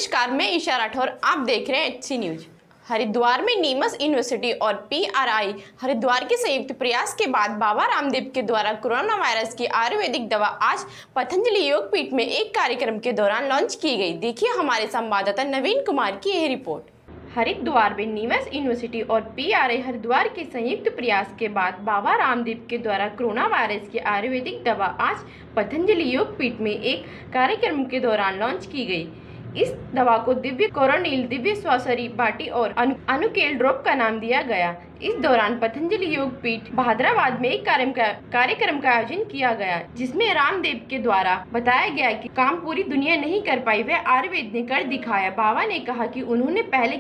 नमस्कार, मैं ईशा राठौर। आप देख रहे हैं एचसी न्यूज। हरिद्वार में नीमच यूनिवर्सिटी और पीआरआई हरिद्वार के संयुक्त प्रयास के बाद बाबा रामदेव के द्वारा कोरोना वायरस की आयुर्वेदिक दवा आज पतंजलि योग पीठ में एक कार्यक्रम के दौरान लॉन्च की गई। देखिए हमारे संवाददाता नवीन कुमार की यह रिपोर्ट। हरिद्वार में नीमच यूनिवर्सिटी और पीआरआई हरिद्वार के संयुक्त प्रयास के बाद बाबा रामदेव के द्वारा कोरोना वायरस की आयुर्वेदिक दवा आज पतंजलि योग पीठ में एक कार्यक्रम के दौरान लॉन्च की गई। इस दवा को दिव्य कोरोनिल, दिव्य स्वासरी बाटी और अनुकेल ड्रॉप का नाम दिया गया। इस दौरान पतंजलि योग पीठ हैदराबाद में एक कार्यक्रम का आयोजन किया गया, जिसमें रामदेव के द्वारा बताया गया कि काम पूरी दुनिया नहीं कर पाई, वह आयुर्वेद ने कर दिखाया। बाबा ने कहा कि उन्होंने पहले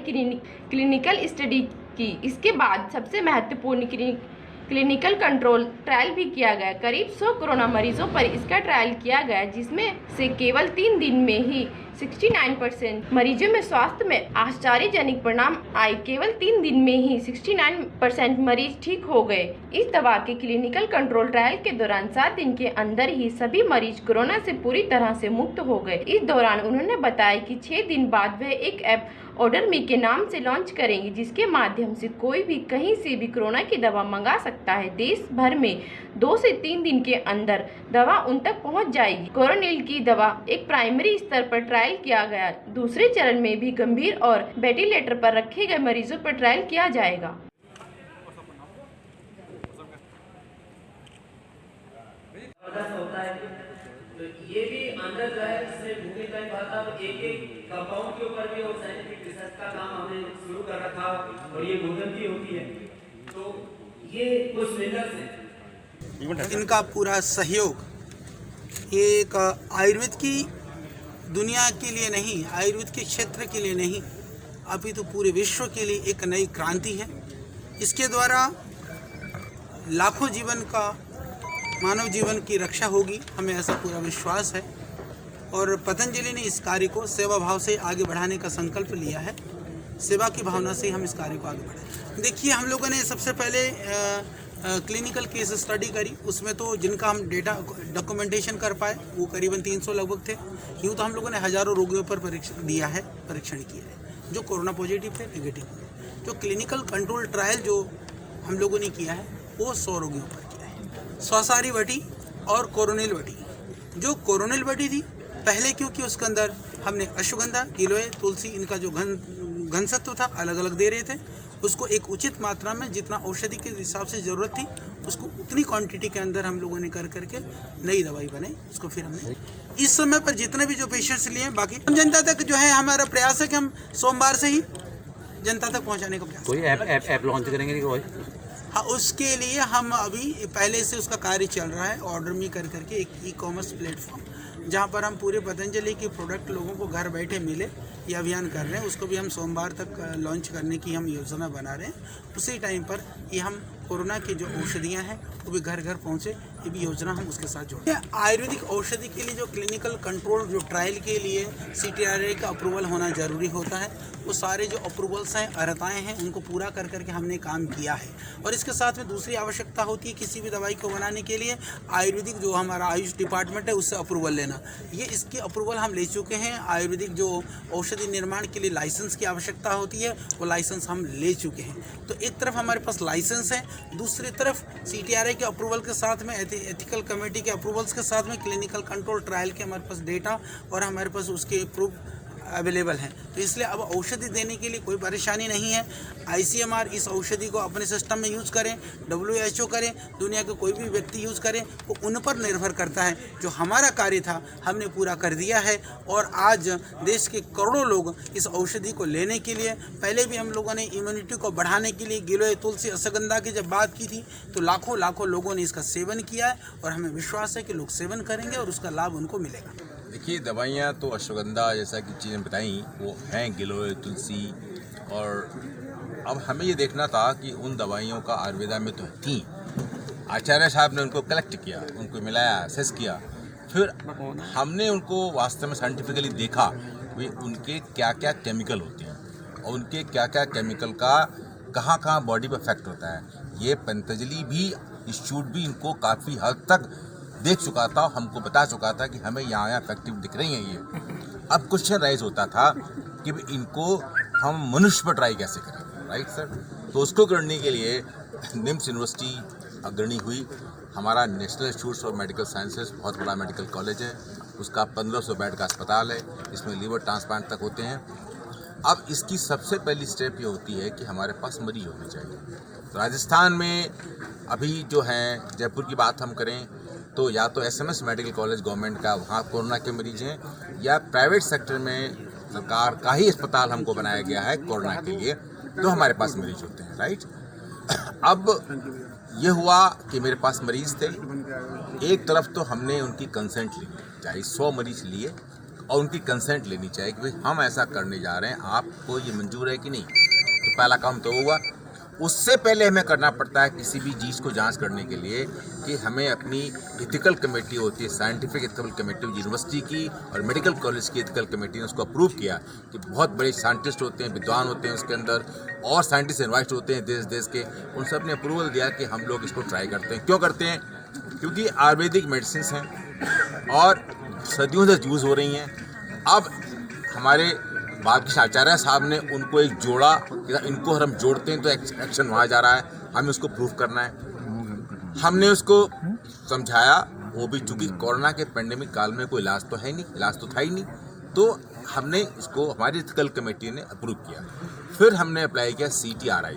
क्लिनिकल स्टडी की, इसके बाद सबसे महत्वपूर्ण क्लिनिकल कंट्रोल ट्रायल भी किया गया। करीब 100 कोरोना मरीजों पर इसका ट्रायल किया गया, जिसमें से केवल 3 दिन में ही 69% मरीजों में स्वास्थ्य में आश्चर्यजनक परिणाम आए। केवल 3 दिन में ही 69% मरीज ठीक हो गए। इस दवा के क्लिनिकल कंट्रोल ट्रायल के दौरान 7 दिन के अंदर ही सभी मरीज कोरोना से पूरी तरह से मुक्त हो गए। इस दौरान उन्होंने बताया कि 6 दिन बाद वह एक ऐप ऑर्डर मी के नाम से लॉन्च करेंगे, जिसके माध्यम से कोई भी कहीं से भी कोरोना की दवा मंगा सकता है। देश भर में 2 से 3 दिन के अंदर दवा उन तक पहुंच जाएगी। कोरोनिल की दवा एक प्राइमरी स्तर पर ट्रायल किया गया। दूसरे चरण में भी गंभीर और वेंटिलेटर पर रखे गए मरीजों पर ट्रायल किया जाएगा। होता है तो ये भी अंदर जो है इसमें भूमि का बात अब एक कंपाउंड के ऊपर भी और साइंटिफिक रिसर्च का काम हमने शुरू कर रखा और ये गोदन भी होती है। तो ये कुछ लीडर्स हैं, इनका पूरा सहयोग ये एक आयुर्वेद की दुनिया के लिए नहीं, आयुर्वेद के क्षेत्र के लिए नहीं, अभी तो पूरे विश्व के लिए एक नई क्रांति है। इसके द्वारा लाखों जीवन का, मानव जीवन की रक्षा होगी, हमें ऐसा पूरा विश्वास है। और पतंजलि ने इस कार्य को सेवा भाव से आगे बढ़ाने का संकल्प लिया है। सेवा की भावना से हम इस कार्य को आगे बढ़ाएं। देखिए, हम लोगों ने सबसे पहले क्लिनिकल केस स्टडी करी। उसमें तो जिनका हम डेटा डॉक्यूमेंटेशन कर पाए वो करीबन 300 लगभग थे। यूँ तो हम लोगों ने हज़ारों रोगियों पर परीक्षण दिया है, परीक्षण किया है, जो कोरोना पॉजिटिव थे, नेगेटिव थे। जो क्लिनिकल कंट्रोल ट्रायल जो हम लोगों ने किया है वो 100 रोगियों पर किया है। स्वासारी वटी और कोरोनिल वटी। जो कोरोनिल वटी थी पहले, क्योंकि उसके अंदर हमने अश्वगंधा, गिलोय, तुलसी, इनका जो घनसत्व था अलग अलग दे रहे थे। उसको एक उचित मात्रा में जितना औषधि के हिसाब से ज़रूरत थी उसको उतनी क्वांटिटी के अंदर हम लोगों ने कर करके नई दवाई बनाई। उसको फिर हमने इस समय पर जितने भी जो पेशेंट्स लिए हैं, बाकी जनता तक जो है हमारा प्रयास है कि हम सोमवार से ही जनता तक पहुंचाने का प्रयास। कोई ऐप लॉन्च करेंगे नहीं कोई? हाँ, उसके लिए हम अभी पहले से उसका कार्य चल रहा है। ऑर्डर मी कर करके एक ई-कॉमर्स प्लेटफॉर्म जहाँ पर हम पूरे पतंजलि के प्रोडक्ट लोगों को घर बैठे मिले, ये अभियान कर रहे हैं। उसको भी हम सोमवार तक लॉन्च करने की हम योजना बना रहे हैं। उसी टाइम पर ये हम कोरोना की जो औषधियाँ हैं वो भी घर घर पहुँचे, ये भी योजना हम उसके साथ जोड़ते हैं। आयुर्वेदिक औषधि के लिए जो क्लिनिकल कंट्रोल जो ट्रायल के लिए CTRA का अप्रूवल होना ज़रूरी होता है, वो सारे जो अप्रूवल्स हैं, अर्हताएँ हैं, उनको पूरा कर करके हमने काम किया है। और इसके साथ में दूसरी आवश्यकता होती है किसी भी दवाई को बनाने के लिए आयुर्वेदिक जो हमारा आयुष डिपार्टमेंट है उससे अप्रूवल लेना। ये इसकी अप्रूवल हम ले चुके हैं। आयुर्वेदिक जो औषधि निर्माण के लिए लाइसेंस की आवश्यकता होती है वो लाइसेंस हम ले चुके हैं। तो एक तरफ हमारे पास लाइसेंस है, दूसरी तरफ CTRA के अप्रूवल के साथ में, एथिकल कमेटी के अप्रूवल्स के साथ में क्लिनिकल कंट्रोल ट्रायल के हमारे पास डेटा और हमारे पास उसके प्रूफ अवेलेबल हैं। तो इसलिए अब औषधि देने के लिए कोई परेशानी नहीं है। ICMR इस औषधि को अपने सिस्टम में यूज़ करें, WHO करें, दुनिया के कोई भी व्यक्ति यूज़ करें, वो उन पर निर्भर करता है। जो हमारा कार्य था हमने पूरा कर दिया है और आज देश के करोड़ों लोग इस औषधि को लेने के लिए, पहले भी हम लोगों ने इम्यूनिटी को बढ़ाने के लिए गिलोय, तुलसी, अश्वगंधा की जब बात की थी तो लाखों लोगों ने इसका सेवन किया है और हमें विश्वास है कि लोग सेवन करेंगे और उसका लाभ उनको मिलेगा। देखिए, दवाइयाँ तो अश्वगंधा जैसा कि चीज़ें बताई वो हैं, गिलोय, तुलसी, और अब हमें ये देखना था कि उन दवाइयों का आयुर्वेदा में तो थी। आचार्य साहब ने उनको कलेक्ट किया, उनको मिलाया, असेस किया, फिर हमने उनको वास्तव में साइंटिफिकली देखा वे उनके क्या क्या केमिकल होते हैं और उनके क्या क्या केमिकल का कहाँ बॉडी पर इफेक्ट होता है। ये पतंजलि भी, इंस्टीट्यूट भी इनको काफ़ी हद तक देख चुका था, हमको बता चुका था कि हमें यहाँ इफेक्टिव दिख रही हैं ये। अब क्वेश्चन राइज होता था कि भाई इनको हम मनुष्य पर ट्राई कैसे करें, राइट सर। तो उसको करने के लिए निम्स यूनिवर्सिटी अग्रणी हुई। हमारा national institute of medical sciences बहुत बड़ा मेडिकल कॉलेज है, उसका 1500 बेड का अस्पताल है, इसमें लीवर ट्रांसप्लांट तक होते हैं। अब इसकी सबसे पहली स्टेप ये होती है कि हमारे पास मरीज होने चाहिए। तो राजस्थान में अभी जो है, जयपुर की बात हम करें तो या तो SMS मेडिकल कॉलेज गवर्नमेंट का, वहाँ कोरोना के मरीज हैं, या प्राइवेट सेक्टर में सरकार का ही अस्पताल हमको बनाया गया है कोरोना के लिए, तो हमारे पास मरीज होते हैं, राइट। अब ये हुआ कि मेरे पास मरीज थे, एक तरफ तो हमने उनकी कंसेंट ली, चाहे 100 मरीज लिए, और उनकी कंसेंट लेनी चाहिए कि भाई हम ऐसा करने जा रहे हैं, आपको ये मंजूर है कि नहीं। तो पहला काम तो हुआ। उससे पहले हमें करना पड़ता है किसी भी चीज़ को जांच करने के लिए कि हमें अपनी एथिकल कमेटी होती है, साइंटिफिक एथिकल कमेटी यूनिवर्सिटी की और मेडिकल कॉलेज की एथिकल कमेटी ने उसको अप्रूव किया कि बहुत बड़े साइंटिस्ट होते हैं, विद्वान होते हैं उसके अंदर, और साइंटिस्ट इन्वाइट होते हैं देश देश के, उन सब ने अप्रूवल दिया कि हम लोग इसको ट्राई करते हैं। क्यों करते हैं? क्योंकि आयुर्वेदिक मेडिसिन हैं और सदियों से यूज़ हो रही हैं। अब हमारे बाबा आचार्य साहब ने उनको एक जोड़ा कि इनको हम जोड़ते हैं तो एक्शन वहाँ जा रहा है, हमें उसको प्रूफ करना है। हमने उसको समझाया, वो भी चूँकि कोरोना के पेंडेमिक काल में कोई इलाज तो है नहीं, इलाज तो था ही नहीं, तो हमने इसको हमारी एथिकल कमेटी ने अप्रूव किया। फिर हमने अप्लाई किया CTRI।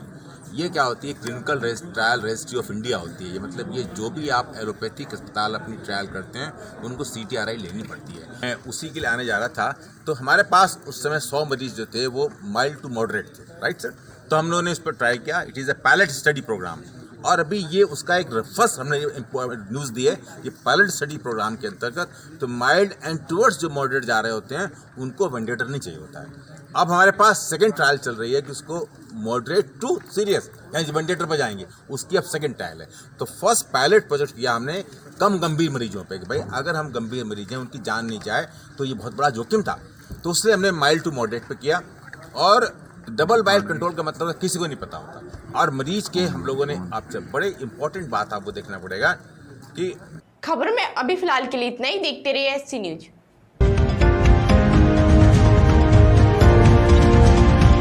ये क्या होती है? Clinical trial registry of India होती है। ये मतलब ये जो भी आप एलोपैथिक अस्पताल अपनी ट्रायल करते हैं उनको CTRI लेनी पड़ती है। मैं उसी के लिए आने जा रहा था, तो हमारे पास उस समय 100 मरीज जो थे वो माइल्ड टू मॉडरेट थे, राइट सर। तो हम लोगों ने इस पर ट्राई किया। It is a pilot study program, और अभी ये उसका एक फर्स्ट हमने न्यूज़ दी है कि पायलट स्टडी प्रोग्राम के अंतर्गत तो माइल्ड एंड टुवर्ड्स जो मॉडरेट जा रहे होते हैं उनको वेंटिलेटर नहीं चाहिए होता है। अब हमारे पास सेकंड ट्रायल चल रही है कि उसको मॉडरेट टू सीरियस यानी वेंटिलेटर पर जाएंगे, उसकी अब सेकंड ट्रायल है। तो फर्स्ट पायलट प्रोजेक्ट किया हमने कम गंभीर मरीजों पे कि भाई अगर हम गंभीर मरीज हैं, उनकी जान नहीं जाए तो ये बहुत बड़ा जोखिम था, तो उससे हमने माइल्ड टू मॉडरेट पे किया। और डबल बाइल कंट्रोल का मतलब किसी को नहीं पता होता, और मरीज के हम लोगों ने आपसे बड़े इंपॉर्टेंट बात आपको देखना पड़ेगा कि खबरों में अभी फिलहाल के लिए इतना ही। देखते रहिए SC न्यूज।